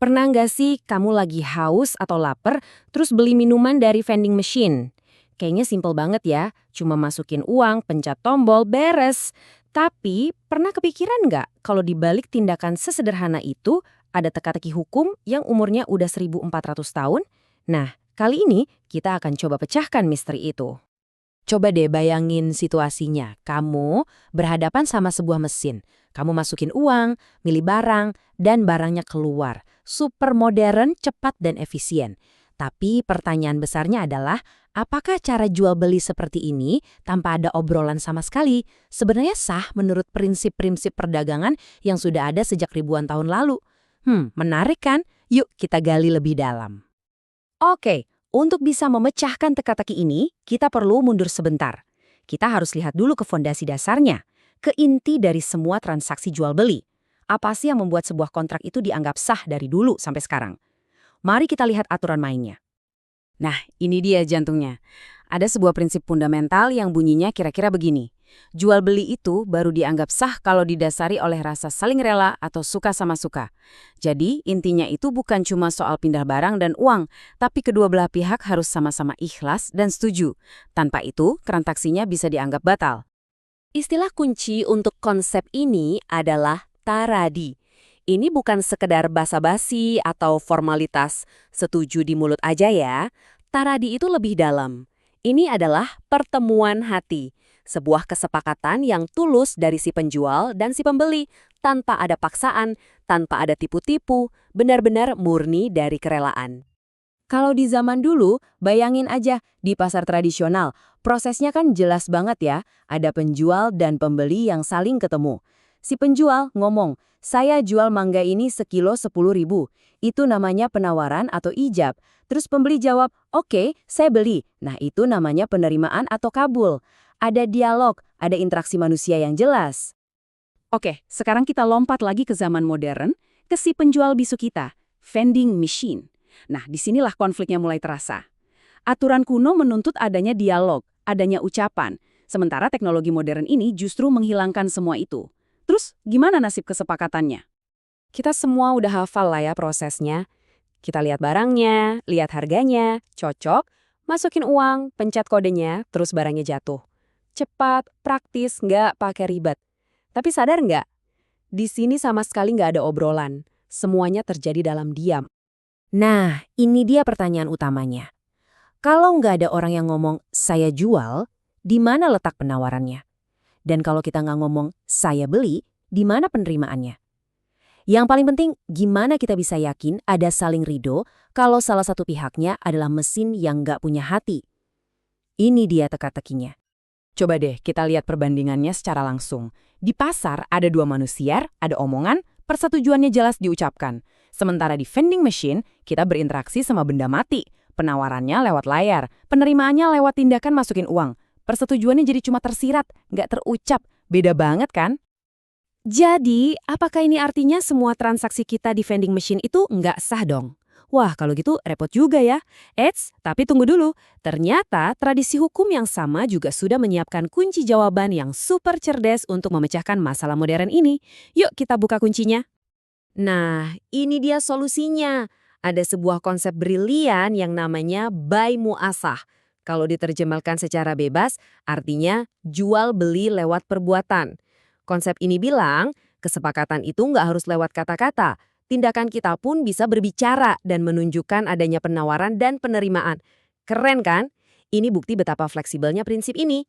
Pernah nggak sih kamu lagi haus atau lapar, terus beli minuman dari vending machine? Kayaknya simpel banget ya, cuma masukin uang, pencet tombol, beres. Tapi, pernah kepikiran nggak kalau di balik tindakan sesederhana itu, ada teka-teki hukum yang umurnya udah 1400 tahun? Nah, kali ini kita akan coba pecahkan misteri itu. Coba deh bayangin situasinya. Kamu berhadapan sama sebuah mesin. Kamu masukin uang, milih barang, dan barangnya keluar. Super modern, cepat, dan efisien. Tapi pertanyaan besarnya adalah, apakah cara jual beli seperti ini tanpa ada obrolan sama sekali sebenarnya sah menurut prinsip-prinsip perdagangan yang sudah ada sejak ribuan tahun lalu? Menarik kan? Yuk kita gali lebih dalam. Oke, untuk bisa memecahkan teka-teki ini, kita perlu mundur sebentar. Kita harus lihat dulu ke fondasi dasarnya, ke inti dari semua transaksi jual-beli. Apa sih yang membuat sebuah kontrak itu dianggap sah dari dulu sampai sekarang? Mari kita lihat aturan mainnya. Nah, ini dia jantungnya. Ada sebuah prinsip fundamental yang bunyinya kira-kira begini. Jual beli itu baru dianggap sah kalau didasari oleh rasa saling rela atau suka sama suka. Jadi, intinya itu bukan cuma soal pindah barang dan uang, tapi kedua belah pihak harus sama-sama ikhlas dan setuju. Tanpa itu, transaksinya bisa dianggap batal. Istilah kunci untuk konsep ini adalah taradi. Ini bukan sekedar basa-basi atau formalitas, setuju di mulut aja ya. Taradi itu lebih dalam. Ini adalah pertemuan hati, sebuah kesepakatan yang tulus dari si penjual dan si pembeli, tanpa ada paksaan, tanpa ada tipu-tipu, benar-benar murni dari kerelaan. Kalau di zaman dulu, bayangin aja, di pasar tradisional, prosesnya kan jelas banget ya, ada penjual dan pembeli yang saling ketemu. Si penjual ngomong, saya jual mangga ini sekilo 10.000. Itu namanya penawaran atau ijab. Terus pembeli jawab, oke, saya beli. Nah itu namanya penerimaan atau kabul. Ada dialog, ada interaksi manusia yang jelas. Oke, sekarang kita lompat lagi ke zaman modern, ke si penjual bisu kita, vending machine. Nah, disinilah konfliknya mulai terasa. Aturan kuno menuntut adanya dialog, adanya ucapan. Sementara teknologi modern ini justru menghilangkan semua itu. Terus, gimana nasib kesepakatannya? Kita semua udah hafal lah ya prosesnya. Kita lihat barangnya, lihat harganya, cocok, masukin uang, pencet kodenya, terus barangnya jatuh. Cepat, praktis, nggak pakai ribet. Tapi sadar nggak? Di sini sama sekali nggak ada obrolan. Semuanya terjadi dalam diam. Nah, ini dia pertanyaan utamanya. Kalau nggak ada orang yang ngomong, saya jual, di mana letak penawarannya? Dan kalau kita nggak ngomong, saya beli, di mana penerimaannya? Yang paling penting, gimana kita bisa yakin ada saling ridho kalau salah satu pihaknya adalah mesin yang nggak punya hati? Ini dia teka-tekinya. Coba deh kita lihat perbandingannya secara langsung. Di pasar ada dua manusia, ada omongan, persetujuannya jelas diucapkan. Sementara di vending machine, kita berinteraksi sama benda mati. Penawarannya lewat layar, penerimaannya lewat tindakan masukin uang. Persetujuannya jadi cuma tersirat, nggak terucap. Beda banget kan? Jadi, apakah ini artinya semua transaksi kita di vending machine itu nggak sah dong? Wah, kalau gitu repot juga ya. Eits, tapi tunggu dulu. Ternyata tradisi hukum yang sama juga sudah menyiapkan kunci jawaban yang super cerdas untuk memecahkan masalah modern ini. Yuk kita buka kuncinya. Nah, ini dia solusinya. Ada sebuah konsep brilian yang namanya bai muasah. Kalau diterjemahkan secara bebas, artinya jual beli lewat perbuatan. Konsep ini bilang, kesepakatan itu nggak harus lewat kata-kata. Tindakan kita pun bisa berbicara dan menunjukkan adanya penawaran dan penerimaan. Keren kan? Ini bukti betapa fleksibelnya prinsip ini.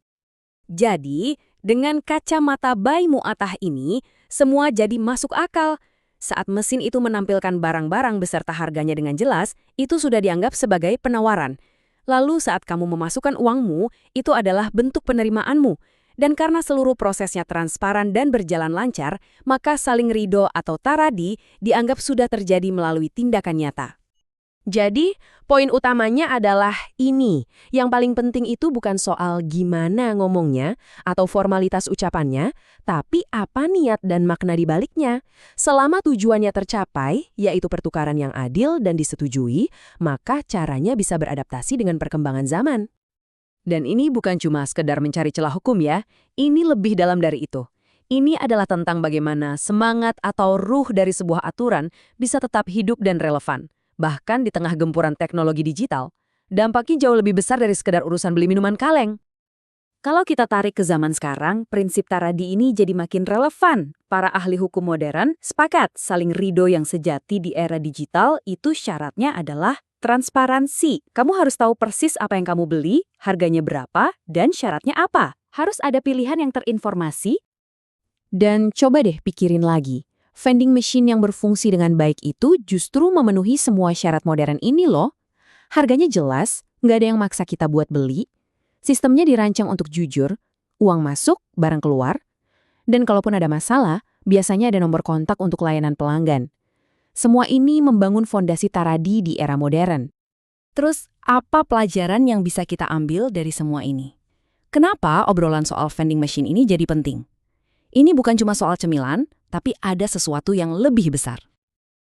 Jadi, dengan kacamata bai mu'atah ini, semua jadi masuk akal. Saat mesin itu menampilkan barang-barang beserta harganya dengan jelas, itu sudah dianggap sebagai penawaran. Lalu saat kamu memasukkan uangmu, itu adalah bentuk penerimaanmu. Dan karena seluruh prosesnya transparan dan berjalan lancar, maka saling ridho atau taradi dianggap sudah terjadi melalui tindakan nyata. Jadi, poin utamanya adalah ini. Yang paling penting itu bukan soal gimana ngomongnya atau formalitas ucapannya, tapi apa niat dan makna di baliknya. Selama tujuannya tercapai, yaitu pertukaran yang adil dan disetujui, maka caranya bisa beradaptasi dengan perkembangan zaman. Dan ini bukan cuma sekedar mencari celah hukum ya, ini lebih dalam dari itu. Ini adalah tentang bagaimana semangat atau ruh dari sebuah aturan bisa tetap hidup dan relevan. Bahkan di tengah gempuran teknologi digital, dampaknya jauh lebih besar dari sekedar urusan beli minuman kaleng. Kalau kita tarik ke zaman sekarang, prinsip Taradi ini jadi makin relevan. Para ahli hukum modern sepakat saling ridho yang sejati di era digital itu syaratnya adalah transparansi. Kamu harus tahu persis apa yang kamu beli, harganya berapa, dan syaratnya apa. Harus ada pilihan yang terinformasi. Dan coba deh pikirin lagi, vending machine yang berfungsi dengan baik itu justru memenuhi semua syarat modern ini loh. Harganya jelas, nggak ada yang maksa kita buat beli. Sistemnya dirancang untuk jujur, uang masuk, barang keluar. Dan kalaupun ada masalah, biasanya ada nomor kontak untuk layanan pelanggan. Semua ini membangun fondasi Taradi di era modern. Terus, apa pelajaran yang bisa kita ambil dari semua ini? Kenapa obrolan soal vending machine ini jadi penting? Ini bukan cuma soal cemilan, tapi ada sesuatu yang lebih besar.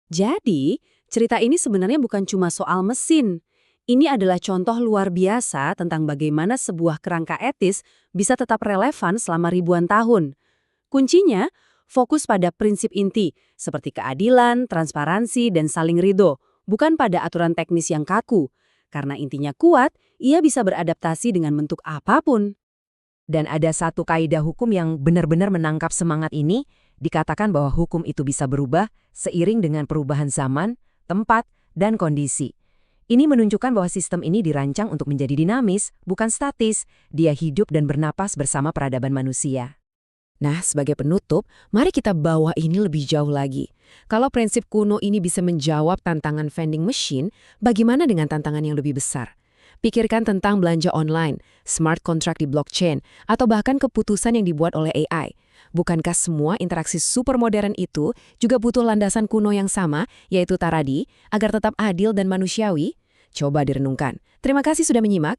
Jadi, cerita ini sebenarnya bukan cuma soal mesin. Ini adalah contoh luar biasa tentang bagaimana sebuah kerangka etis bisa tetap relevan selama ribuan tahun. Kuncinya, fokus pada prinsip inti, seperti keadilan, transparansi, dan saling ridho, bukan pada aturan teknis yang kaku. Karena intinya kuat, ia bisa beradaptasi dengan bentuk apapun. Dan ada satu kaidah hukum yang benar-benar menangkap semangat ini, dikatakan bahwa hukum itu bisa berubah seiring dengan perubahan zaman, tempat, dan kondisi. Ini menunjukkan bahwa sistem ini dirancang untuk menjadi dinamis, bukan statis. Dia hidup dan bernapas bersama peradaban manusia. Nah, sebagai penutup, mari kita bawa ini lebih jauh lagi. Kalau prinsip kuno ini bisa menjawab tantangan vending machine, bagaimana dengan tantangan yang lebih besar? Pikirkan tentang belanja online, smart contract di blockchain, atau bahkan keputusan yang dibuat oleh AI. Bukankah semua interaksi super modern itu juga butuh landasan kuno yang sama, yaitu Taradi, agar tetap adil dan manusiawi? Coba direnungkan. Terima kasih sudah menyimak.